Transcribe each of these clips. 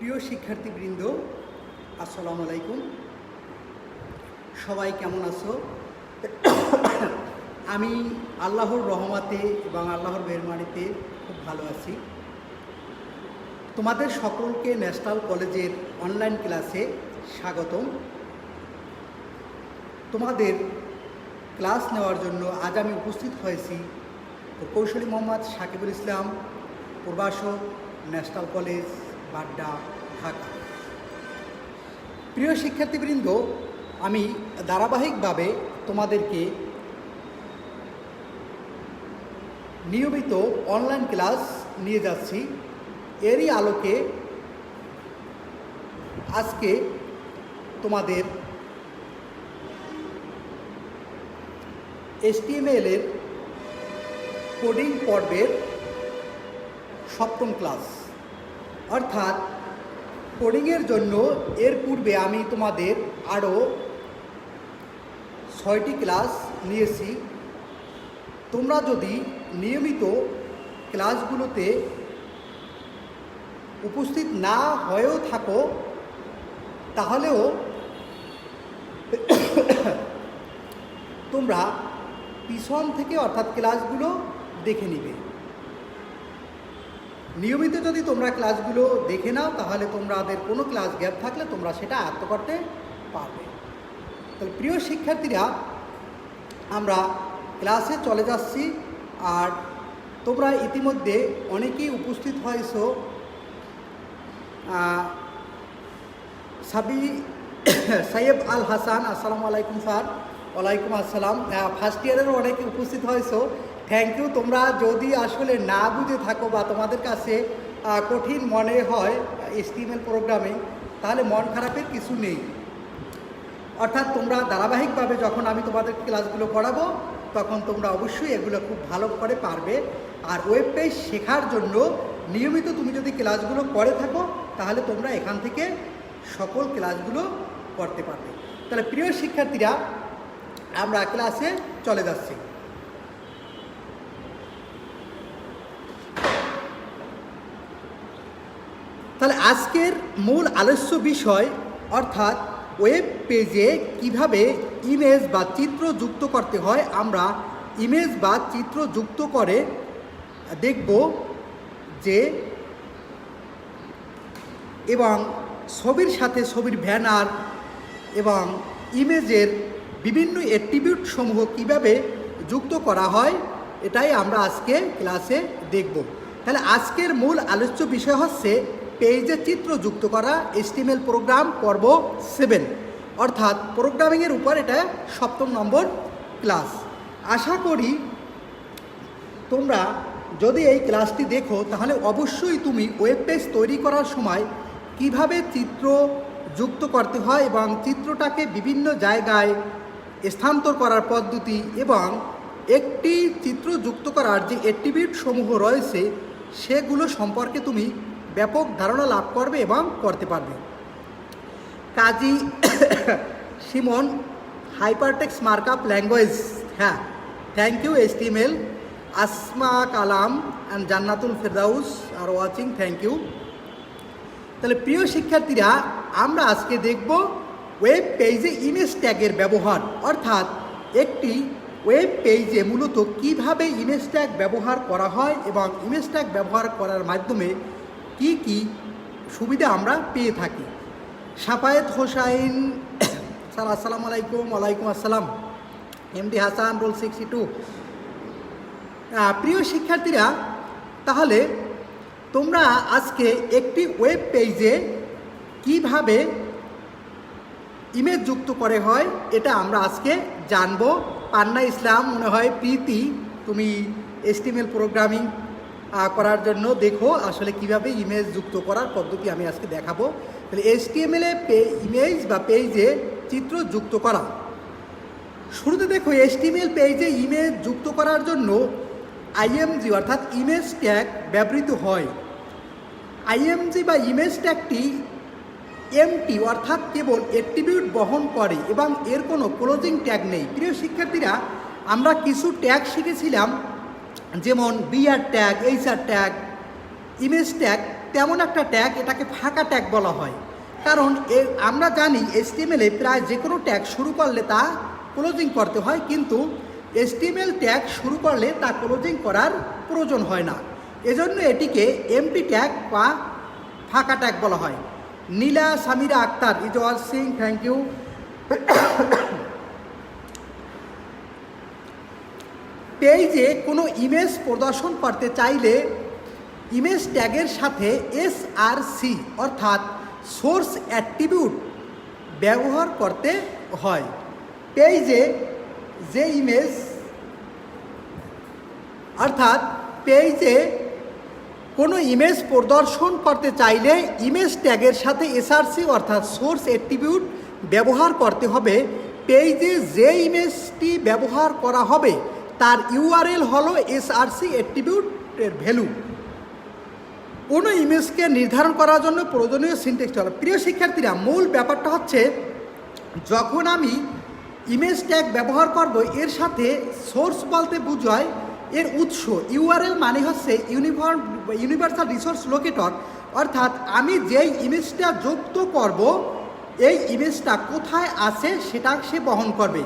প্রিয় শিক্ষার্থীবৃন্দ, আসসালামু আলাইকুম। সবাই কেমন আছো? আমি আল্লাহর রহমতে এবং আল্লাহর মেহরবানিতে খুব ভালো আছি। তোমাদের সকলকে ন্যাশনাল কলেজের অনলাইন ক্লাসে স্বাগতম। তোমাদের ক্লাস নেওয়ার জন্য আজ আমি উপস্থিত হয়েছি প্রকৌশলী মোহাম্মদ সাকিবুল ইসলাম, প্রভাষক, ন্যাশনাল কলেজ, বাড্ডা, ঢাকা। প্রিয় শিক্ষার্থীবৃন্দ, আমি ধারাবাহিকভাবে তোমাদেরকে নিয়মিত অনলাইন ক্লাস নিয়ে যাচ্ছি। এরই আলোকে আজকে তোমাদের HTML এর কোডিং পর্বের সপ্তম ক্লাস, অর্থাৎ কোডিংয়ের জন্য এর পূর্বে আমি তোমাদের আরও 6টি ক্লাস নিয়েছি। তোমরা যদি নিয়মিত ক্লাসগুলোতে উপস্থিত না হয়েও থাকো তাহলেও তোমরা পিছন থেকে অর্থাৎ ক্লাসগুলো দেখে নিবে। নিয়মিত যদি তোমরা ক্লাসগুলো দেখে নাও তাহলে তোমাদের কোনো ক্লাস গ্যাপ থাকলে তোমরা সেটা আয়ত্ত করতে পারবে। তাহলে প্রিয় শিক্ষার্থীরা, আমরা ক্লাসে চলে যাচ্ছি। আর তোমরা ইতিমধ্যে অনেকেই উপস্থিত হয়েছো। সাইয়েব আল হাসান, আসসালামু আলাইকুম স্যার। ওয়ালাইকুম আসসালাম। ফার্স্ট ইয়ারেরও অনেকে উপস্থিত হয়েছো, থ্যাংক ইউ। তোমরা যদি আসলে না বুঝে থাকো বা তোমাদের কাছে কঠিন মনে হয় HTML প্রোগ্রামিং, তাহলে মন খারাপের কিছু নেই। অর্থাৎ তোমরা ধারাবাহিকভাবে যখন আমি তোমাদের ক্লাসগুলো করাবো তখন তোমরা অবশ্যই এগুলো খুব ভালো করে পারবে। আর ওয়েব পেজ শেখার জন্য নিয়মিত তুমি যদি ক্লাসগুলো করে থাকো তাহলে তোমরা এখান থেকে সকল ক্লাসগুলো করতে পারবে। তাহলে প্রিয় শিক্ষার্থীরা, আমরা ক্লাসে চলে যাচ্ছি। তাহলে আজকের মূল আলোচ্য বিষয়, অর্থাৎ ওয়েব পেজে কিভাবে ইমেজ বা চিত্র যুক্ত করতে হয়, আমরা ইমেজ বা চিত্র যুক্ত করে দেখব যে এবং ছবির সাথে ছবির ব্যানার এবং ইমেজের বিভিন্ন অ্যাট্রিবিউট সমূহ কিভাবে যুক্ত করা হয়, এটাই আমরা আজকে ক্লাসে দেখব। তাহলে আজকের মূল আলোচ্য বিষয় হচ্ছে পেজে চিত্র যুক্ত করা, HTML প্রোগ্রাম পর্ব 7, অর্থাৎ প্রোগ্রামিংয়ের উপর এটা 7ম নম্বর ক্লাস। আশা করি তোমরা যদি এই ক্লাসটি দেখো তাহলে অবশ্যই তুমি ওয়েব পেজ তৈরি করার সময় কিভাবে চিত্র যুক্ত করতে হয় এবং চিত্রটাকে বিভিন্ন জায়গায় স্থানান্তর করার পদ্ধতি এবং একটি চিত্র যুক্ত করার যে অ্যাট্রিবিউট সমূহ রয়েছে সেগুলো সম্পর্কে তুমি ব্যাপক ধারণা লাভ করবে এবং করতে পারবে। Kazi Simon, hypertext markup language, হ্যাঁ, thank you. HTML, Asma Kalam and Jannatul Ferdous are watching, thank you. তাহলে প্রিয় শিক্ষার্থীরা, আমরা আজকে দেখব ওয়েব পেজে ইমেজ ট্যাগের ব্যবহার, অর্থাৎ একটি ওয়েব পেজে মূলত কিভাবে ইমেজ ট্যাগ ব্যবহার করা হয় এবং ইমেজ ট্যাগ ব্যবহার করার মাধ্যমে কি কি সুবিধা আমরা পেয়ে থাকি। সাফায়েত হোসাইন স্যার, আসসালামু আলাইকুম। ওয়ালাইকুম আসসালাম। MD Hasan, roll 62। প্রিয় শিক্ষার্থীরা, তাহলে তোমরা আজকে একটি ওয়েব পেজে কিভাবে ইমেজ যুক্ত করে হয় এটা আমরা আজকে জানবো। পান্না ইসলাম, মনে হয় প্রীতি, তুমি HTML প্রোগ্রামিং করার জন্য দেখো আসলে কিভাবে ইমেজ যুক্ত করার পদ্ধতি আমি আজকে দেখাবো। তাহলে HTML এ ইমেজ বা পেজে চিত্র যুক্ত করা। শুরুতে দেখো, HTML পেজে ইমেজ যুক্ত করার জন্য IMG অর্থাৎ ইমেজ ট্যাগ ব্যবহৃত হয়। IMG বা ইমেজ ট্যাগটি এমটি অর্থাৎ কেবল অ্যাট্রিবিউট বহন করে এবং এর কোনো ক্লোজিং ট্যাগ নেই। প্রিয় শিক্ষার্থীরা, আমরা কিছু ট্যাগ শিখেছিলাম, যেমন BR tag, HR tag, image tag তেমন একটা ট্যাগ, এটাকে ফাঁকা ট্যাগ বলা হয়। কারণ আমরা জানি HTML-এ প্রায় যে কোনো ট্যাগ শুরু করলে তা ক্লোজিং করতে হয়, কিন্তু HTML ট্যাগ শুরু করলে তা ক্লোজিং করার প্রয়োজন হয় না। এজন্য এটিকে এমটি ট্যাগ বা ফাঁকা ট্যাগ বলা হয়। Nila Samira Akter is watching, thank you. পেজে কোনো ইমেজ প্রদর্শন করতে চাইলে ইমেজ ট্যাগের সাথে SRC অর্থাৎ সোর্স অ্যাট্রিবিউট ব্যবহার করতে হয়। পেজে যে ইমেজ অর্থাৎ পেজে কোনো ইমেজ প্রদর্শন করতে চাইলে ইমেজ ট্যাগের সাথে SRC অর্থাৎ সোর্স অ্যাট্রিবিউট ব্যবহার করতে হবে। পেজে যে ইমেজটি ব্যবহার করা হবে তার URL হলো SRC অ্যাট্রিবিউটের ভ্যালু। কোনো ইমেজকে নির্ধারণ করার জন্য প্রয়োজনীয় সিনট্যাক্স হলো, প্রিয় শিক্ষার্থীরা, মূল ব্যাপারটা হচ্ছে যখন আমি ইমেজ ট্যাগ ব্যবহার করব এর সাথে সোর্স বলতে বোঝায় এর উৎস, URL মানে হচ্ছে ইউনিভার্সাল রিসোর্স লোকেটর, অর্থাৎ আমি যেই ইমেজটা যুক্ত করব এই ইমেজটা কোথায় আছে সেটা সে বহন করবে।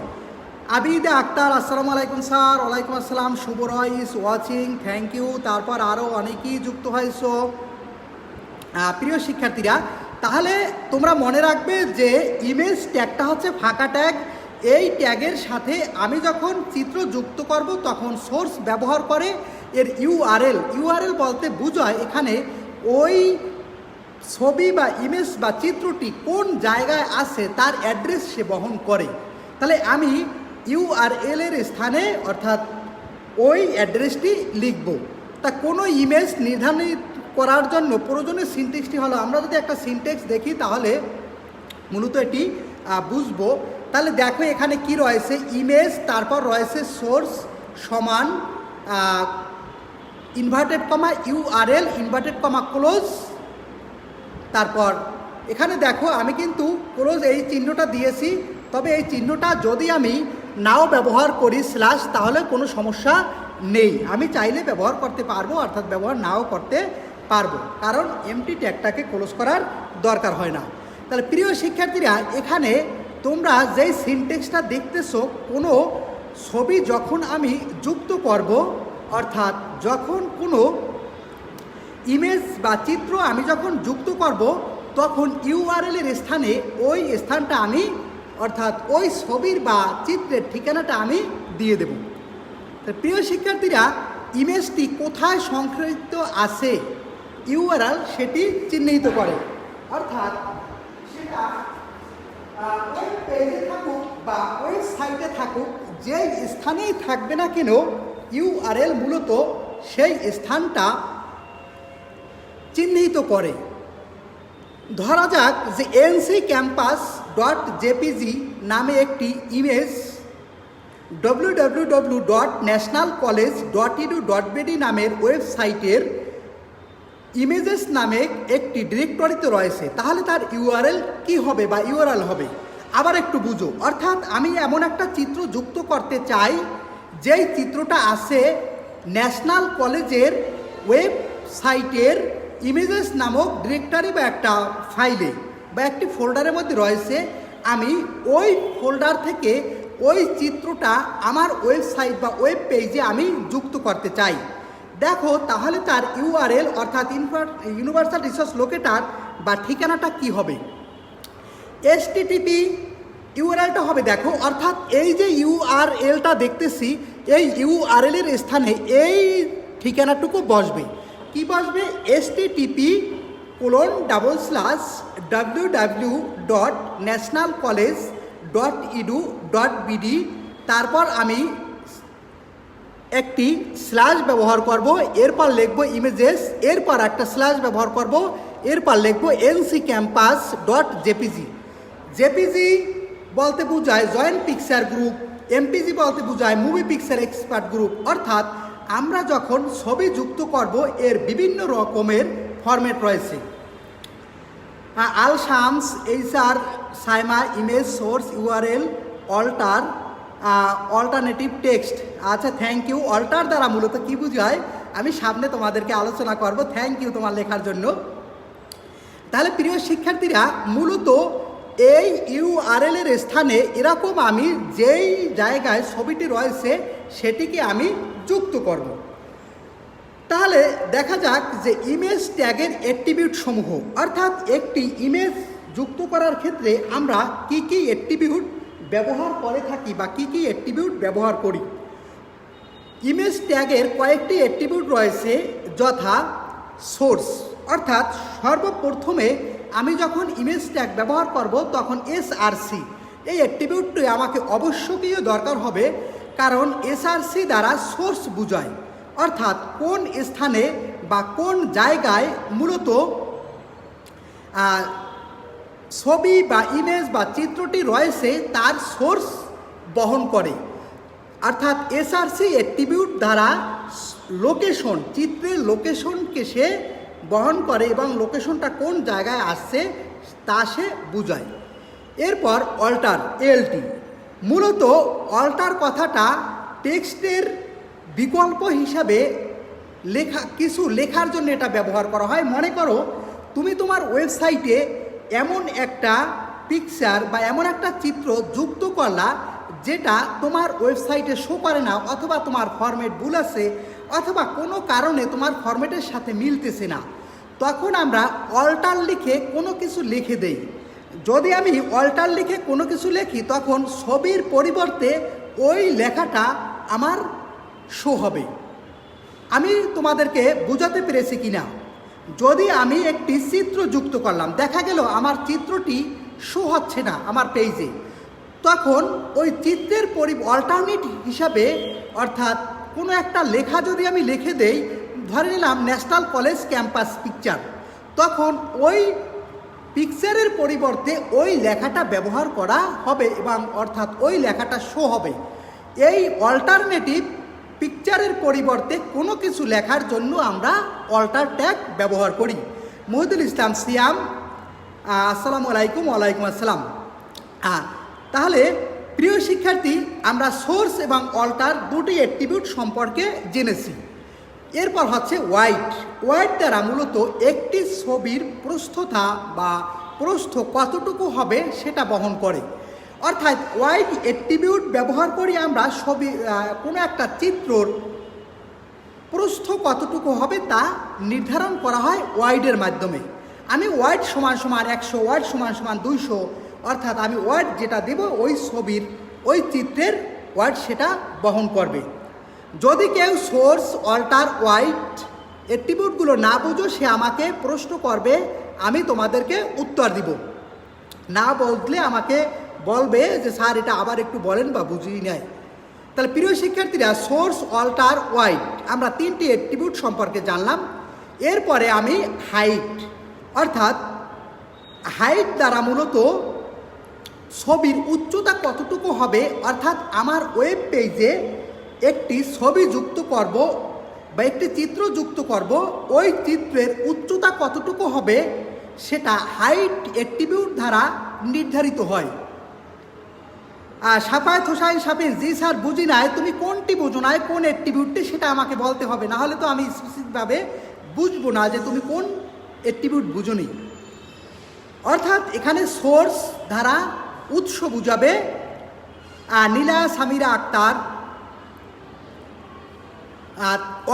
আবিদা আক্তার আসসালামু আলাইকুম স্যার। ওয়ালাইকুম আসসালাম। শুভ রয় ইজ ওয়াচিং, থ্যাংক ইউ। তারপর আরও অনেকেই যুক্ত হয়েছো। প্রিয় শিক্ষার্থীরা, তাহলে তোমরা মনে রাখবে যে ইমেজ ট্যাগটা হচ্ছে ফাঁকা ট্যাগ। এই ট্যাগের সাথে আমি যখন চিত্র যুক্ত করব তখন সোর্স ব্যবহার করে এর URL বলতে বোঝায় এখানে ওই ছবি বা ইমেজ বা চিত্রটি কোন জায়গায় আছে তার অ্যাড্রেস সে বহন করে। তাহলে আমি URL এর স্থানে অর্থাৎ ওই অ্যাড্রেসটি লিখব। তা কোনো ইমেজ নির্ধারিত করার জন্য প্রয়োজনীয় সিনট্যাক্সটি হলো, আমরা যদি একটা সিনট্যাক্স দেখি তাহলে মূলত এটি বুঝবো। তাহলে দেখো এখানে কি রয়েছে, ইমেজ, তারপর রয়েছে সোর্স সমান inverted comma URL inverted comma close. তারপর এখানে দেখো আমি কিন্তু ক্লোজ এই চিহ্নটা দিয়েছি, তবে এই চিহ্নটা যদি আমি নাও ব্যবহার করি স্ল্যাশ তাহলে কোনো সমস্যা নেই, আমি চাইলে ব্যবহার করতে পারবো, অর্থাৎ ব্যবহার নাও করতে পারবো, কারণ এমটি ট্যাগটাকে ক্লোজ করার দরকার হয় না। তাহলে প্রিয় শিক্ষার্থীরা, এখানে তোমরা যেই সিনট্যাক্সটা দেখতেছো, কোনো ছবি যখন আমি যুক্ত করব, অর্থাৎ যখন কোনো ইমেজ বা চিত্র আমি যখন যুক্ত করব তখন URL এর স্থানে ওই স্থানটা আমি অর্থাৎ ওই ছবির বা চিত্রের ঠিকানাটা আমি দিয়ে দেব। প্রিয় শিক্ষার্থীরা, ইমেজটি কোথায় সংরক্ষিত আছে URL সেটি চিহ্নিত করে, অর্থাৎ সেটা ওয়েব পেজে থাকুক বা ওয়েবসাইটে থাকুক, যেই স্থানেই থাকবে না কেন URL মূলত সেই স্থানটা চিহ্নিত করে। ধরা যাক যে nccampus.jpg নামে একটি ইমেজ www.nationalcollege.edu.bd নামের ওয়েবসাইটের ইমেজেস নামে একটি ডিরেক্টরিতে রয়েছে, তাহলে তার URL কি হবে বা URL হবে। আবার একটু বুঝো, অর্থাৎ আমি এমন একটা চিত্র যুক্ত করতে চাই যেই চিত্রটা আছে ন্যাশনাল কলেজের ওয়েবসাইটের ইমেজেস নামক ডিরেক্টরি বা একটা ফাইলে বা একটি ফোল্ডারের মধ্যে রয়েছে। আমি ওই ফোল্ডার থেকে ওই চিত্রটা আমার ওয়েবসাইট বা ওয়েব পেজে আমি যুক্ত করতে চাই। দেখো তাহলে তার URL অর্থাৎ ইউনিভার্সাল রিসোর্স লোকেটর বা ঠিকানাটা কি হবে, HTTP URLটা হবে। দেখো অর্থাৎ এই যে URLটা দেখতেছি, এই URL এর স্থানে এই ঠিকানাটুকু বসবে। কি বসবে? http://www.nationalcollege.edu.bd। তারপর আমি একটি স্ল্যাশ ব্যবহার করব, এরপর লিখব ইমেজেস, এরপর একটা স্ল্যাশ ব্যবহার করব, এরপর লিখব nccampus.jpg। JPG বলতে বোঝায় জয়েন্ট পিকচার গ্রুপ, MPG বলতে বোঝায় মুভি পিকচার এক্সপার্ট গ্রুপ। অর্থাৎ আমরা যখন ছবি যুক্ত করব এর বিভিন্ন রকমের ফরম্যাট রয়েছে, Al Shams, HR, Saima, image, source, URL, alternative text. আচ্ছা, থ্যাংক ইউ। অল্টার দ্বারা মূলত কি বোঝায়, আমি সামনে তোমাদেরকে আলোচনা করব। থ্যাংক ইউ তোমার লেখার জন্য। তাহলে প্রিয় শিক্ষার্থীরা, মূলত এই ইউআরএল এর স্থানে এরকম আমি যেই জায়গায় ছবিটি রয়েছে সেটিকে আমি যুক্ত করব। তাহলে দেখা যাক যে ইমেজ ট্যাগের অ্যাট্রিবিউট সমূহ, অর্থাৎ একটি ইমেজ যুক্ত করার ক্ষেত্রে আমরা কি কি অ্যাট্রিবিউট ব্যবহার করে থাকি বা কি কি অ্যাট্রিবিউট ব্যবহার করি। ইমেজ ট্যাগের কয়েকটি অ্যাট্রিবিউট রয়েছে, যথা সোর্স, অর্থাৎ সর্বপ্রথমে আমি যখন ইমেজ ট্যাগ ব্যবহার করব তখন এসআরসি এই অ্যাট্রিবিউটটি আমাকে অবশ্যই দরকার হবে, কারণ এসআরসি দ্বারা সোর্স বোঝায়, অর্থাৎ কোন স্থানে বা কোন জায়গায় মূলত ছবি বা ইমেজ বা চিত্রটি রয়েছে তার সোর্স বহন করে। অর্থাৎ এসআরসি অ্যাট্রিবিউট দ্বারা লোকেশন, চিত্রের লোকেশনকে সে বহন করে এবং লোকেশনটা কোন জায়গায় আসছে তা সে বোঝায়। এরপর অল্টার, এলটি, মূলত অল্টার কথাটা টেক্সটের বিকল্প হিসাবে কিছু লেখার জন্য এটা ব্যবহার করা হয়। মনে করো তুমি তোমার ওয়েবসাইটে এমন একটা পিকচার বা এমন একটা চিত্র যুক্ত করলা যেটা তোমার ওয়েবসাইটে শো করে না, অথবা তোমার ফরম্যাট ভুল আছে, অথবা কোনো কারণে তোমার ফরম্যাটের সাথে মিলতেছে না, তখন আমরা অল্টার লিখে কোনো কিছু লিখে দেই। যদি আমি অল্টার লিখে কোনো কিছু লিখি তখন ছবির পরিবর্তে ওই লেখাটা আমার শো হবে। আমি তোমাদেরকে বোঝাতে পেরেছি কি না? যদি আমি একটি চিত্র যুক্ত করলাম, দেখা গেল আমার চিত্রটি শো হচ্ছে না আমার পেজে, তখন ওই চিত্রের অল্টারনেট হিসাবে, অর্থাৎ কোনো একটা লেখা যদি আমি লিখে দেই, ধরে নিলাম ন্যাশনাল কলেজ ক্যাম্পাস পিকচার, তখন ওই পিকচারের পরিবর্তে ওই লেখাটা ব্যবহার করা হবে এবং অর্থাৎ ওই লেখাটা শো হবে। এই অল্টারনেটিভ পিকচারের পরিবর্তে কোনো কিছু লেখার জন্য আমরা অল্টার ট্যাগ ব্যবহার করি। মহিদুল ইসলাম সিয়াম, আসসালামু আলাইকুম। ওয়ালাইকুম আসসালাম। তাহলে প্রিয় শিক্ষার্থী, আমরা সোর্স এবং অল্টার দুটি অ্যাট্রিবিউট সম্পর্কে জেনেছি। এরপর হচ্ছে ওয়াইড। ওয়াইড দ্বারা মূলত একটি ছবির প্রস্থতা বা প্রস্থ কতটুকু হবে সেটা বহন করে। অর্থাৎ ওয়াইড অ্যাট্রিবিউট ব্যবহার করি আমরা কোনো একটা চিত্রর প্রস্থ কতটুকু হবে তা নির্ধারণ করা হয় ওয়াইডের মাধ্যমে। আমি ওয়াইড সমান সমান 100, ওয়াইড সমান সমান 200, অর্থাৎ আমি ওয়াইড যেটা দেব ওই ছবির ওই চিত্রের ওয়াইড সেটা বহন করবে। যদি কেউ সোর্স, অল্টার, ওয়াইড অ্যাট্রিবিউটগুলো না বুঝো সে আমাকে প্রশ্ন করবে, আমি তোমাদেরকে উত্তর দিব। না বুঝলে আমাকে বলবে যে স্যার এটা আবার একটু বলেন বা বুঝিয়ে নেয়। তাহলে প্রিয় শিক্ষার্থীরা, সোর্স, অল্টার, ওয়াইড আমরা তিনটি অ্যাট্রিবিউট সম্পর্কে জানলাম। এরপরে আমি হাইট, অর্থাৎ হাইট দ্বারা মূলত ছবির উচ্চতা কতটুকু হবে, অর্থাৎ আমার ওয়েব পেজে একটি ছবি যুক্ত করব বা একটি চিত্র যুক্ত করব, ওই চিত্রের উচ্চতা কতটুকু হবে সেটা হাইট অ্যাট্রিবিউট দ্বারা নির্ধারিত হয়। সাফায়েত হোসাইন সাফিন, জি স্যার বুঝি নাই, তুমি কোনটি বোঝো নাই, কোন অ্যাট্রিবিউটটি সেটা আমাকে বলতে হবে, না হলে তো আমি স্পেসিফিকভাবে বুঝবো না যে তুমি কোন অ্যাট্রিবিউট বুঝোনি। অর্থাৎ এখানে সোর্স দ্বারা উৎস বুঝাবে। নীলা সামিরা আক্তার,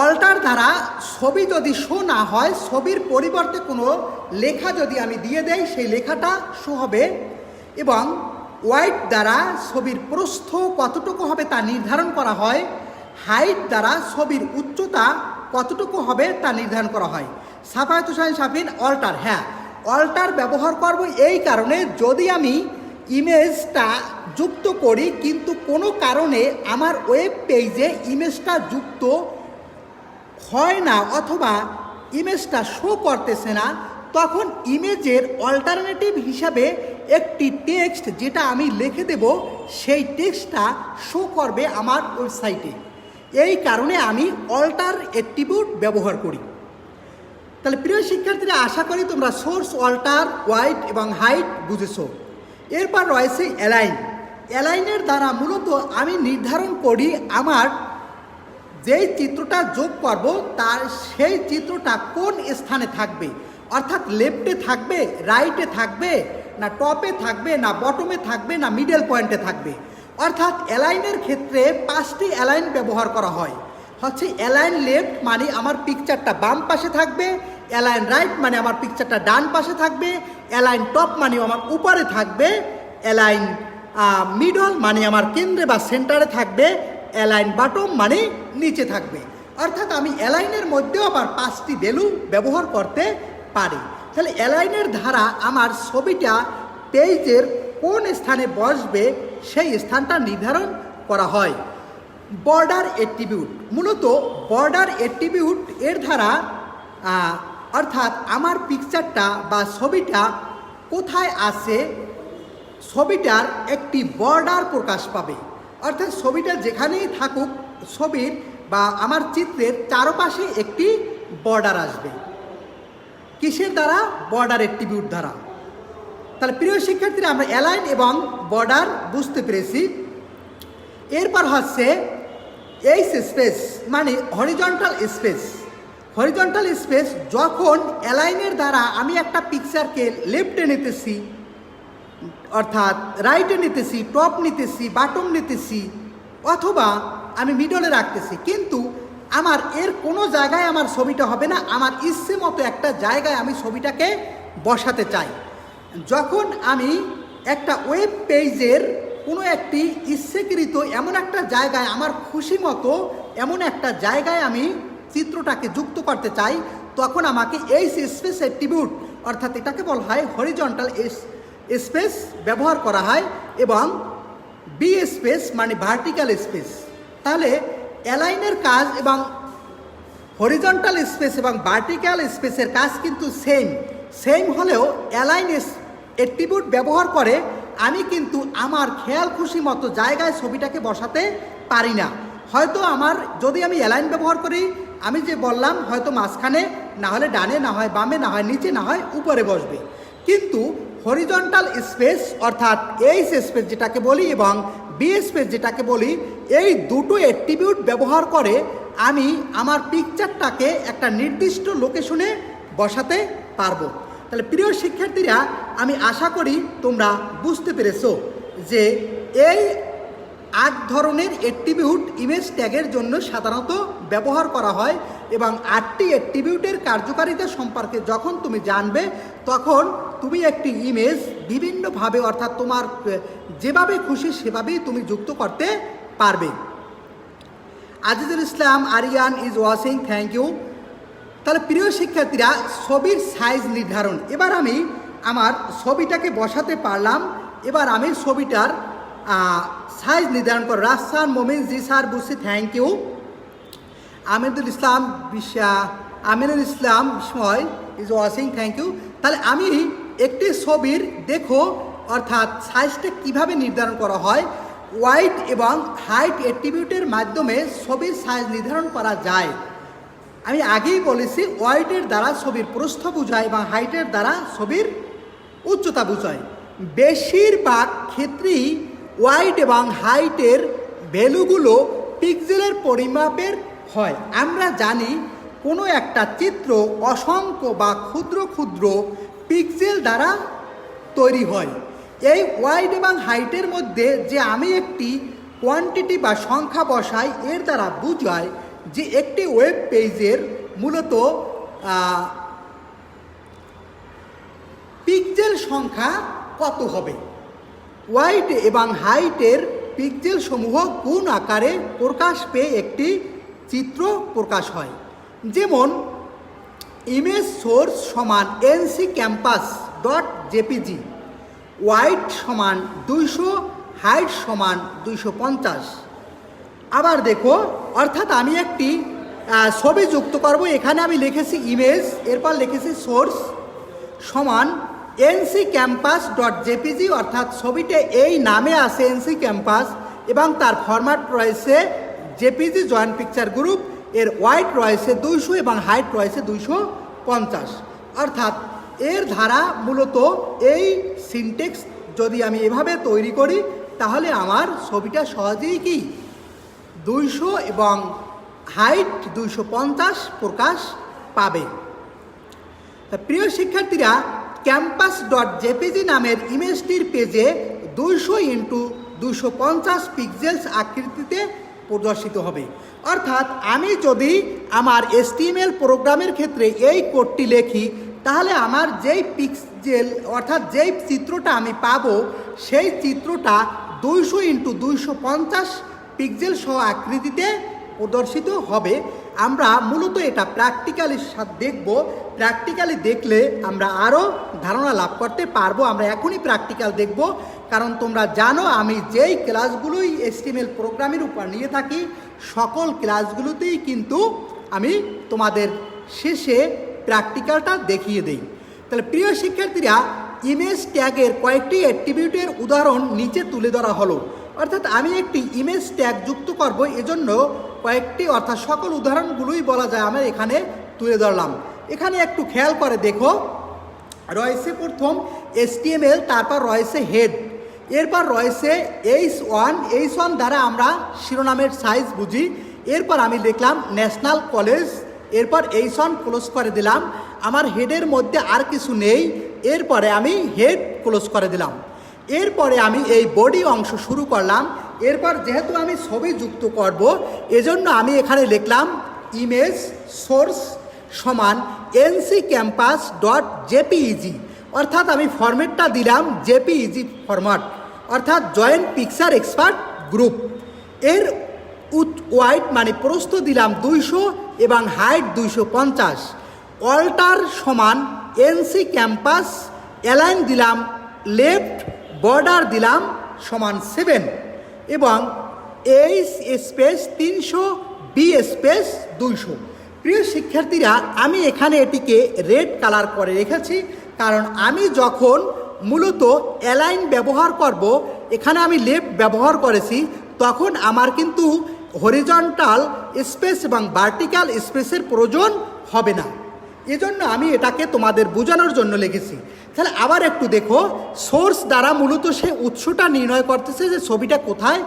অল্টার দ্বারা ছবি যদি শো না হয়, ছবির পরিবর্তে কোনো লেখা যদি আমি দিয়ে দেই সেই লেখাটা শো হবে। এবং ওয়াইড দ্বারা ছবির প্রস্থ কতটুকু হবে তা নির্ধারণ করা হয়। হাইট দ্বারা ছবির উচ্চতা কতটুকু হবে তা নির্ধারণ করা হয়। সাফায়েত হোসাইন সাফিন, অল্টার, হ্যাঁ অল্টার ব্যবহার করব এই কারণে, যদি আমি ইমেজটা যুক্ত করি কিন্তু কোনো কারণে আমার ওয়েব পেজে ইমেজটা যুক্ত হয় না অথবা ইমেজটা শো করতেছে না, তখন ইমেজের অল্টারনেটিভ হিসাবে একটি টেক্সট যেটা আমি লিখে দেব সেই টেক্সটটা শো করবে আমার ওয়েবসাইটে। এই কারণে আমি অল্টার অ্যাট্রিবিউট ব্যবহার করি। তাহলে প্রিয় শিক্ষার্থীরা, আশা করি তোমরা সোর্স, অল্টার, ওয়াইড এবং হাইট বুঝেছো। এরপর রয়েছে অ্যালাইন। অ্যালাইনের দ্বারা মূলত আমি নির্ধারণ করি আমার যেই চিত্রটা যোগ করব তার সেই চিত্রটা কোন স্থানে থাকবে, অর্থাৎ লেফটে থাকবে, রাইটে থাকবে, না টপে থাকবে, না বটমে থাকবে, না মিডল পয়েন্টে থাকবে। অর্থাৎ অ্যালাইনের ক্ষেত্রে 5টি অ্যালাইন ব্যবহার করা হয়। হচ্ছে অ্যালাইন লেফট মানে আমার পিকচারটা বাম পাশে থাকবে, অ্যালাইন রাইট মানে আমার পিকচারটা ডান পাশে থাকবে, অ্যালাইন টপ মানে আমার উপরে থাকবে, অ্যালাইন মিডল মানে আমার কেন্দ্রে বা সেন্টারে থাকবে, অ্যালাইন বটম মানে নিচে থাকবে। অর্থাৎ আমি অ্যালাইনের মধ্যেও আবার 5টি ভ্যালু ব্যবহার করতে পারি। তাহলে অ্যালাইনের দ্বারা আমার ছবিটা পেজের কোন স্থানে বসবে সেই স্থানটা নির্ধারণ করা হয়। বর্ডার অ্যাট্রিবিউট, মূলত বর্ডার অ্যাট্রিবিউট এর দ্বারা অর্থাৎ আমার পিকচারটা বা ছবিটা কোথায় আছে ছবিটার একটি বর্ডার প্রকাশ পাবে। অর্থাৎ ছবিটা যেখানেই থাকুক ছবির বা আমার চিত্রের চারপাশে একটি বর্ডার আসবে। কিসের দ্বারা? বর্ডার অ্যাট্রিবিউট দ্বারা। তাহলে প্রিয় শিক্ষার্থীরা আমরা অ্যালাইন এবং বর্ডার বুঝতে পেরেছি। এরপর হচ্ছে এইচ স্পেস মানে হরিজন্টাল স্পেস। হরিজন্টাল স্পেস যখন অ্যালাইনের দ্বারা আমি একটা পিকচারকে লেফটে নিতেছি, অর্থাৎ রাইটে নিতেছি, টপ নিতেছি, বটম নিতেছি, অথবা আমি মিডলে রাখতেছি, কিন্তু আমার এর কোনো জায়গায় আমার ছবিটা হবে না, আমার ইচ্ছে মতো একটা জায়গায় আমি ছবিটাকে বসাতে চাই। যখন আমি একটা ওয়েব পেজের কোনো একটি ইচ্ছেকৃত এমন একটা জায়গায় আমার খুশি মতো এমন একটা জায়গায় আমি চিত্রটাকে যুক্ত করতে চাই, তখন আমাকে এই স্পেস অ্যাট্রিবিউট অর্থাৎ এটাকে বলা হয় হরিজন্টাল স্পেস ব্যবহার করা হয়, এবং বি স্পেস মানে ভার্টিক্যাল স্পেস। তাহলে অ্যালাইনের কাজ এবং হরিজন্টাল স্পেস এবং ভার্টিক্যাল স্পেসের কাজ কিন্তু সেম হলেও অ্যালাইন অ্যাট্রিবিউট ব্যবহার করে আমি কিন্তু আমার খেয়াল খুশি মতো জায়গায় ছবিটাকে বসাতে পারি না। হয়তো আমার যদি আমি অ্যালাইন ব্যবহার করি, আমি যে বললাম হয়তো মাঝখানে, না হলে ডানে, না হয় বামে, না হয় নিচে, না হয় উপরে বসবে। কিন্তু হরিজন্টাল স্পেস অর্থাৎ এইচ স্পেস যেটাকে বলি এবং বি স্পেস যেটাকে বলি, এই দুটো অ্যাট্রিবিউট ব্যবহার করে আমি আমার পিকচারটাকে একটা নির্দিষ্ট লোকেশনে বসাতে পারবো। তাহলে প্রিয় শিক্ষার্থীরা, আমি আশা করি তোমরা বুঝতে পেরেছো যে এই 8 ধরনের অ্যাট্রিবিউট ইমেজ ট্যাগের জন্য সাধারণত ব্যবহার করা হয়, এবং 8টি অ্যাট্রিবিউটের কার্যকারিতা সম্পর্কে যখন তুমি জানবে, তখন তুমি একটি ইমেজ বিভিন্নভাবে অর্থাৎ তোমার যেভাবে খুশি সেভাবেই তুমি যুক্ত করতে পারবে। Azizul Islam Ariyan is watching, thank you. তাহলে প্রিয় শিক্ষার্থীরা, ছবির সাইজ নির্ধারণ। এবার আমি আমার ছবিটাকে বসাতে পারলাম, এবার আমি ছবিটার সাইজ নির্ধারণ করব। রাফসান মোমিন, জি স্যার বুঝছি, থ্যাংক ইউ। আমিনুল ইসলাম বিস্ময় ইজ ওয়াচিং, থ্যাংক ইউ। তাহলে আমি একটি ছবির দেখো অর্থাৎ সাইজটা কিভাবে নির্ধারণ করা হয়। ওয়াইড এবং হাইট অ্যাট্রিবিউটের মাধ্যমে ছবির সাইজ নির্ধারণ করা যায়। আমি আগেই বলেছি, ওয়াইডের দ্বারা ছবির প্রস্থ বোঝায় এবং হাইটের দ্বারা ছবির উচ্চতা বোঝায়। বেশিরভাগ ক্ষেত্রেই ওয়াইড এবং হাইটের ভ্যালুগুলো পিক্সেলের পরিমাপের হয়। আমরা জানি কোনো একটা চিত্র অসংখ্য বা ক্ষুদ্র ক্ষুদ্র পিক্সেল দ্বারা তৈরি হয়। এই ওয়াইড এবং হাইটের মধ্যে যে আমি একটি কোয়ান্টিটি বা সংখ্যা বসাই, এর দ্বারা বোঝায় যে একটি ওয়েব পেজের মূলত পিক্সেল সংখ্যা কত হবে। ওয়াইড এবং হাইটের পিক্সেল সমূহ গুণ আকারে প্রকাশ পেয়ে একটি চিত্র প্রকাশ হয়। যেমন ইমেজ সোর্স সমান NC campus dot JPG, wide সমান 200, হাইট সমান 250। আবার দেখো, অর্থাৎ আমি একটি ছবি যুক্ত করব, এখানে আমি লিখেছি ইমেজ, এরপর লিখেছি সোর্স সমান এনসি ক্যাম্পাস ডট জেপিজি, অর্থাৎ ছবিতে এই নামে আছে এনসি ক্যাম্পাস এবং তার ফরম্যাট রয়েছে জেপিজি জয়েন্ট পিকচার গ্রুপ, এর ওয়াইড রয়েছে 200 এবং হাইট রয়েছে 250। অর্থাৎ এর ধারা মূলত এই সিনটেক্স যদি আমি এভাবে তৈরি করি, তাহলে আমার ছবিটা সহজেই কি 200 এবং হাইট 250 প্রকাশ পাবে। প্রিয় শিক্ষার্থীরা, campus.jpg নামের ইমেজটির পেজে 200x250 পিক্সেলস আকৃতিতে প্রদর্শিত হবে। অর্থাৎ আমি যদি আমার HTML প্রোগ্রামের ক্ষেত্রে এই কোডটি লিখি, তাহলে আমার যেই পিক্সেল অর্থাৎ যেই চিত্রটা আমি পাবো, সেই চিত্রটা 200x250 পিক্সেল সহ আকৃতিতে প্রদর্শিত হবে। আমরা মূলত এটা প্র্যাকটিক্যালি দেখব। প্র্যাকটিক্যালি দেখলে আমরা আরও ধারণা লাভ করতে পারবো। আমরা এখনই প্র্যাকটিক্যাল দেখব, কারণ তোমরা জানো আমি যেই ক্লাসগুলোই HTML প্রোগ্রামের উপর নিয়ে থাকি, সকল ক্লাসগুলোতেই কিন্তু আমি তোমাদের শেষে প্র্যাকটিক্যালটা দেখিয়ে দিই। তাহলে প্রিয় শিক্ষার্থীরা, ইমেজ ট্যাগের কয়েকটি অ্যাট্রিবিউটের উদাহরণ নিচে তুলে ধরা হলো। অর্থাৎ আমি একটি ইমেজ ট্যাগ যুক্ত করব, এজন্য কয়েকটি অর্থাৎ সকল উদাহরণগুলোই বলা যায় আমি এখানে তুলে ধরলাম। এখানে একটু খেয়াল করে দেখো, রয়েছে প্রথম HTML, তারপর রয়েছে হেড, এরপর রয়েছে H1 দ্বারা আমরা শিরোনামের সাইজ বুঝি। এরপর আমি লিখলাম ন্যাশনাল কলেজ, এরপর H1 ক্লোজ করে দিলাম। আমার হেডের মধ্যে আর কিছু নেই, এরপরে আমি হেড ক্লোজ করে দিলাম। এরপরে আমি এই বডি অংশ শুরু করলাম। এরপর যেহেতু আমি ছবি যুক্ত করব, এজন্য আমি এখানে লিখলাম ইমেজ সোর্স সমান nccampus.jpeg, অর্থাৎ আমি ফরম্যাটটা দিলাম JPEG ফরম্যাট, অর্থাৎ জয়েন্ট পিকচার এক্সপার্ট গ্রুপ। এর ওয়াইড মানে প্রস্থ দিলাম 200 এবং হাইট 250। অল্টার সমান nccampus, অ্যালাইন দিলাম লেফট, বর্ডার দিলাম সমান 7 এবং H স্পেস 300 B স্পেস 200। প্রিয় শিক্ষার্থীরা, আমি এখানে এটিকে রেড কালার করে রেখেছি, কারণ আমি যখন মূলত অ্যালাইন ব্যবহার করব, এখানে আমি লেফট ব্যবহার করেছি, তখন আমার কিন্তু হরিজন্টাল স্পেস এবং ভার্টিক্যাল স্পেসের প্রয়োজন হবে না। এজন্য আমি এটাকে তোমাদের বোঝানোর জন্য লিখেছি। তাহলে আবার একটু দেখো, সোর্স দ্বারা মূলত সে উৎসটা নির্ণয় করতেছে যে ছবিটা কোথায়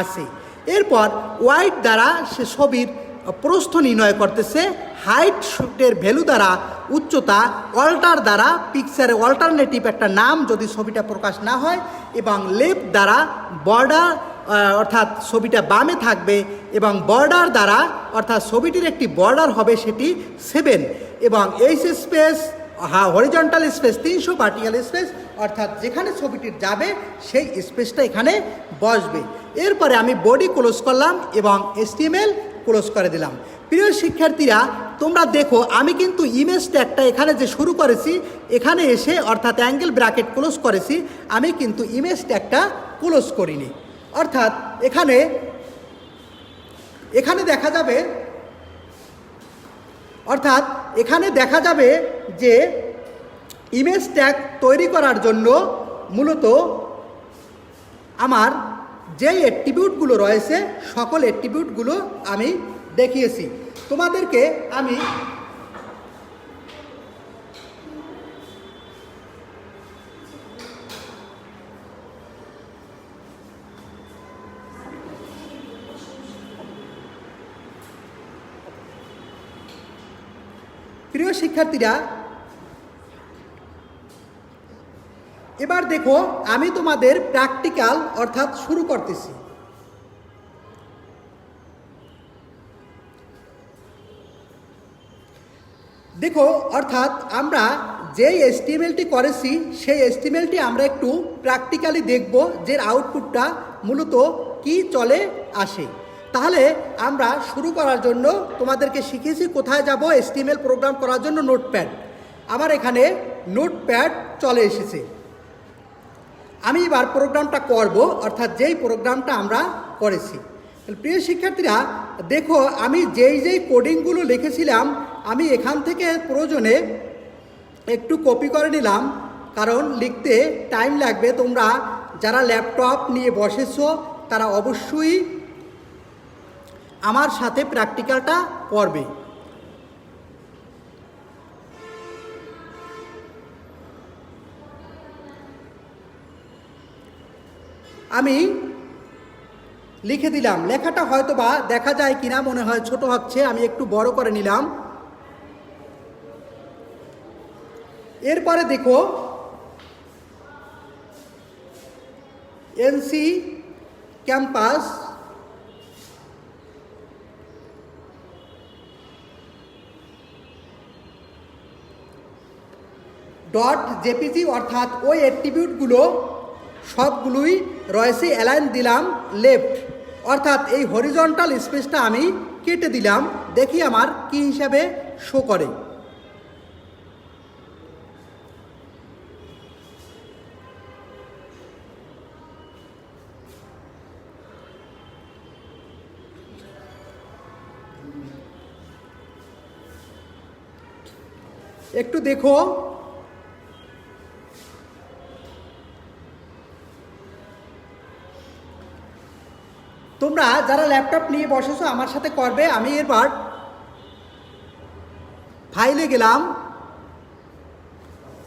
আছে। এরপর ওয়াইড দ্বারা সে ছবির প্রস্থ নির্ণয় করতেছে, হাইটের ভ্যালু দ্বারা উচ্চতা, অল্টার দ্বারা পিকচারে অল্টারনেটিভ একটা নাম যদি ছবিটা প্রকাশ না হয়, এবং লেফট দ্বারা বর্ডার অর্থাৎ ছবিটা বামে থাকবে, এবং বর্ডার দ্বারা অর্থাৎ ছবিটির একটি বর্ডার হবে সেটি 7, এবং H space horizontal space 300, vertical space অর্থাৎ যেখানে ছবিটির যাবে সেই স্পেসটা এখানে বসবে। এরপরে আমি বডি ক্লোজ করলাম এবং HTML ক্লোজ করে দিলাম। প্রিয় শিক্ষার্থীরা, তোমরা দেখো আমি কিন্তু ইমেজ ট্যাগটা এখানে যে শুরু করেছি, এখানে এসে অর্থাৎ অ্যাঙ্গেল ব্র্যাকেট ক্লোজ করেছি, আমি কিন্তু ইমেজ ট্যাগটা ক্লোজ করিনি। অর্থাৎ এখানে দেখা যাবে যে ইমেজ ট্যাগ তৈরি করার জন্য মূলত আমার যেই অ্যাট্রিবিউটগুলো রয়েছে সকল অ্যাট্রিবিউটগুলো আমি দেখিয়েছি তোমাদেরকে। আমি প্রিয় শিক্ষার্থীরা, এবার দেখো আমি তোমাদের প্র্যাকটিক্যাল অর্থাৎ শুরু করতেছি। দেখো অর্থাৎ আমরা যেই HTMLটি করেছি সেই HTMLটি আমরা একটু প্র্যাকটিক্যালি দেখব যে আউটপুটটা মূলত কি চলে আসে। তাহলে আমরা শুরু করার জন্য তোমাদেরকে শিখেছি কোথায় যাব HTML প্রোগ্রাম করার জন্য, নোটপ্যাড। আমার এখানে নোটপ্যাড চলে এসেছে। আমি এবার প্রোগ্রামটা করব, অর্থাৎ যেই প্রোগ্রামটা আমরা করেছি। প্রিয় শিক্ষার্থীরা দেখো, আমি যেই কোডিংগুলো লিখেছিলাম আমি এখান থেকে প্রয়োজনে একটু কপি করে নিলাম, কারণ লিখতে টাইম লাগবে। তোমরা যারা ল্যাপটপ নিয়ে বসেছো তারা অবশ্যই আমার সাথে প্র্যাকটিক্যালটা করবে। আমি লিখে দিলাম। লেখাটা হয়তো বা দেখা যায় কিনা, মনে হয় ছোট হচ্ছে, আমি একটু বড় করে নিলাম। এরপরে দেখো এনসি ক্যাম্পাস .jpg অর্থাৎ ওই অ্যাট্রিবিউটগুলো সবগুলোই রয়েছে অ্যালাইন দিলাম লেফট, অর্থাৎ এই হরিজন্টাল স্পেসটা আমি কেটে দিলাম। দেখি আমার কি হিসাবে শো করে। একটু দেখো, তোমরা যারা ল্যাপটপ নিয়ে বসেছো আমার সাথে করবে। আমি এবার ফাইলে গেলাম,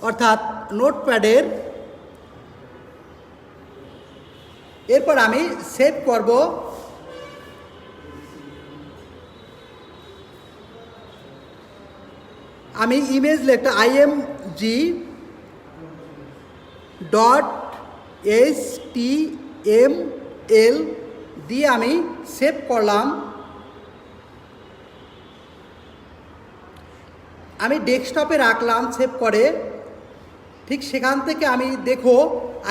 অর্থাৎ নোটপ্যাডের, এরপর আমি সেভ করব। আমি ইমেজ লেখা img.html দিয়ে আমি সেভ করলাম। আমি ডেস্কটপে রাখলাম সেভ করে। ঠিক সেখান থেকে আমি দেখো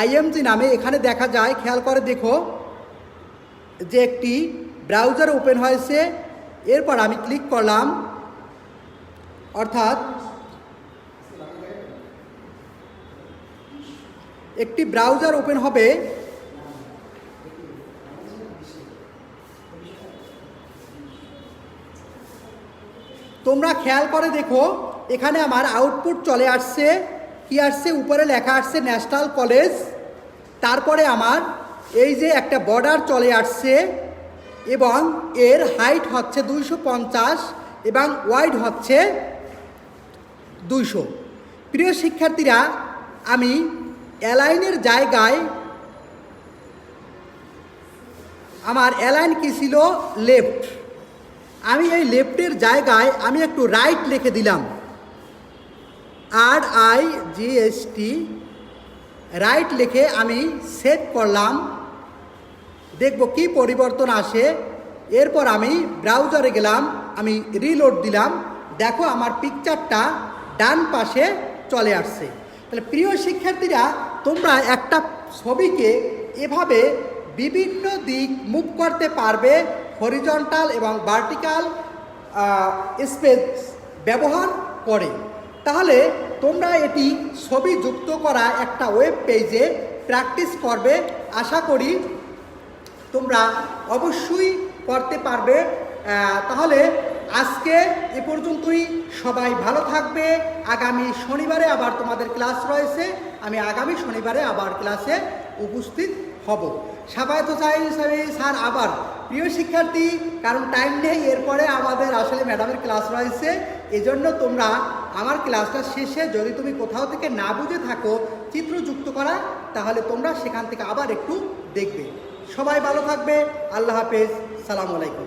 img নামে এখানে দেখা যায়, খেয়াল করে দেখো যে একটি ব্রাউজার ওপেন হয়েছে। এরপর আমি ক্লিক করলাম, অর্থাৎ একটি ব্রাউজার ওপেন হবে। তোমরা খেয়াল করে দেখো এখানে আমার আউটপুট চলে আসছে। কি আসছে? উপরে লেখা আসছে ন্যাশনাল কলেজ, তারপরে আমার এই যে একটা বর্ডার চলে আসছে এবং এর হাইট হচ্ছে 250 এবং ওয়াইড হচ্ছে 200। প্রিয় শিক্ষার্থীরা, আমি অ্যালাইনের জায়গায়, আমার অ্যালাইন কি ছিল? লেফট। আমি এই লেফটের জায়গায় আমি একটু রাইট লিখে দিলাম, RIGHT, রাইট লিখে আমি সেভ করলাম। দেখব কি পরিবর্তন আসে। এরপর আমি ব্রাউজারে গেলাম, আমি রিলোড দিলাম। দেখো আমার পিকচারটা ডান পাশে চলে আসছে। তাহলে প্রিয় শিক্ষার্থীরা, তোমরা একটা ছবিকে এভাবে বিভিন্ন দিক মুভ করতে পারবে হরিজন্টাল এবং ভার্টিক্যাল স্পেস ব্যবহার করে। তাহলে তোমরা এটি ছবি যুক্ত করা একটা ওয়েব পেজে প্র্যাকটিস করবে। আশা করি তোমরা অবশ্যই করতে পারবে। তাহলে আজকে এ পর্যন্তই। সবাই ভালো থাকবে। আগামী শনিবারে আবার তোমাদের ক্লাস রয়েছে। আমি আগামী শনিবারে আবার ক্লাসে উপস্থিত হব। স্বাগত চাই স্যার আবার। প্রিয় শিক্ষার্থী, কারণ টাইম নেই, এরপরে আমাদের আসলে ম্যাডামের ক্লাস রয়েছে। এজন্য তোমরা আমার ক্লাসটা শেষে যদি তুমি কোথাও থেকে না বুঝে থাকো চিত্র যুক্ত করা, তাহলে তোমরা সেখান থেকে আবার একটু দেখবে। সবাই ভালো থাকবে। আল্লাহ হাফেজ। সালামু আলাইকুম।